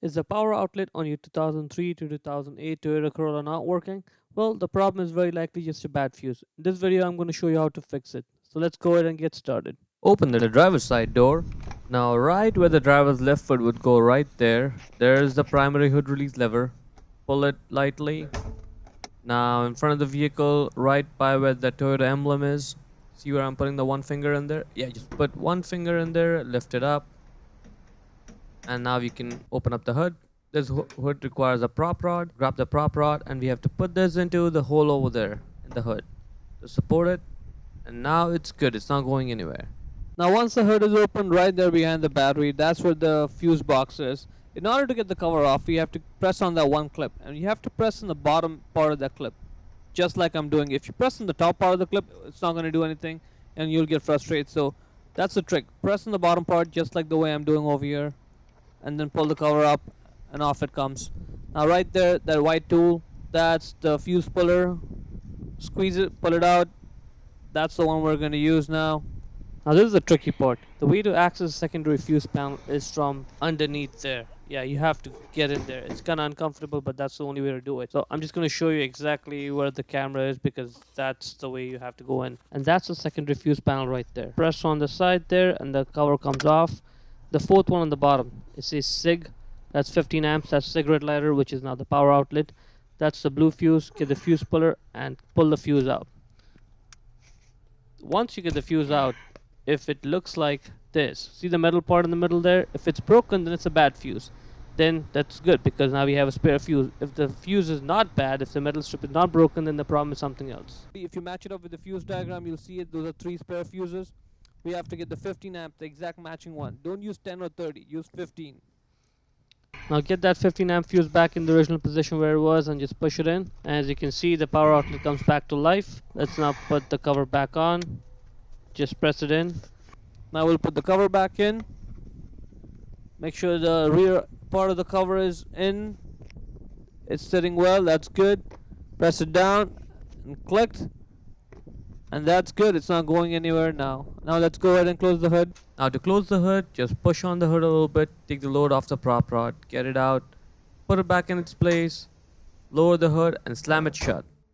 Is the power outlet on your 2003 to 2008 Toyota Corolla not working? Well, the problem is very likely just a bad fuse. In this video, I'm going to show you how to fix it. So let's go ahead and get started. Open the driver's side door. Now, right where the driver's left foot would go right there, there's the primary hood release lever. Pull it lightly. Now, in front of the vehicle, right by where the Toyota emblem is, see where I'm putting the one finger in there? Yeah, just put one finger in there, lift it up. And now we can open up the hood. This hood requires a prop rod. Grab the prop rod and we have to put this into the hole over there in the hood to support it. And now it's good, it's not going anywhere. Now once the hood is open, right there behind the battery, that's where the fuse box is. In order to get the cover off, you have to press on that one clip, and you have to press on the bottom part of that clip, just like I'm doing. If you press on the top part of the clip, it's not going to do anything and you'll get frustrated. So that's the trick. Press on the bottom part just like the way I'm doing over here, and then pull the cover up and off it comes. Now right there, that white tool, that's the fuse puller. Squeeze it, pull it out. That's the one we're going to use now. Now this is the tricky part. The way to access the secondary fuse panel is from underneath there. Yeah, you have to get in there. It's kind of uncomfortable, but that's the only way to do it. So I'm just going to show you exactly where the camera is, because that's the way you have to go in. And that's the secondary fuse panel right there. Press on the side there and the cover comes off. The fourth one on the bottom, it says SIG. That's 15 amps. That's cigarette lighter, which is now the power outlet. That's the blue fuse. Get the fuse puller and pull the fuse out. Once you get the fuse out, if it looks like this, see the metal part in the middle there? If it's broken, then it's a bad fuse. Then that's good, because now we have a spare fuse. If the fuse is not bad, if the metal strip is not broken, then the problem is something else. If you match it up with the fuse diagram, you'll see it. Those are 3 spare fuses. We have to get the 15 amp, the exact matching one. Don't use 10 or 30, use 15. Now get that 15 amp fuse back in the original position where it was and just push it in. As you can see, the power outlet comes back to life. Let's now put the cover back on. Just press it in. Now we'll put the cover back in. Make sure the rear part of the cover is in. It's sitting well, that's good. Press it down and clicked. And that's good, it's not going anywhere now. Now let's go ahead and close the hood. Now to close the hood, just push on the hood a little bit, take the load off the prop rod, get it out, put it back in its place, lower the hood and slam it shut.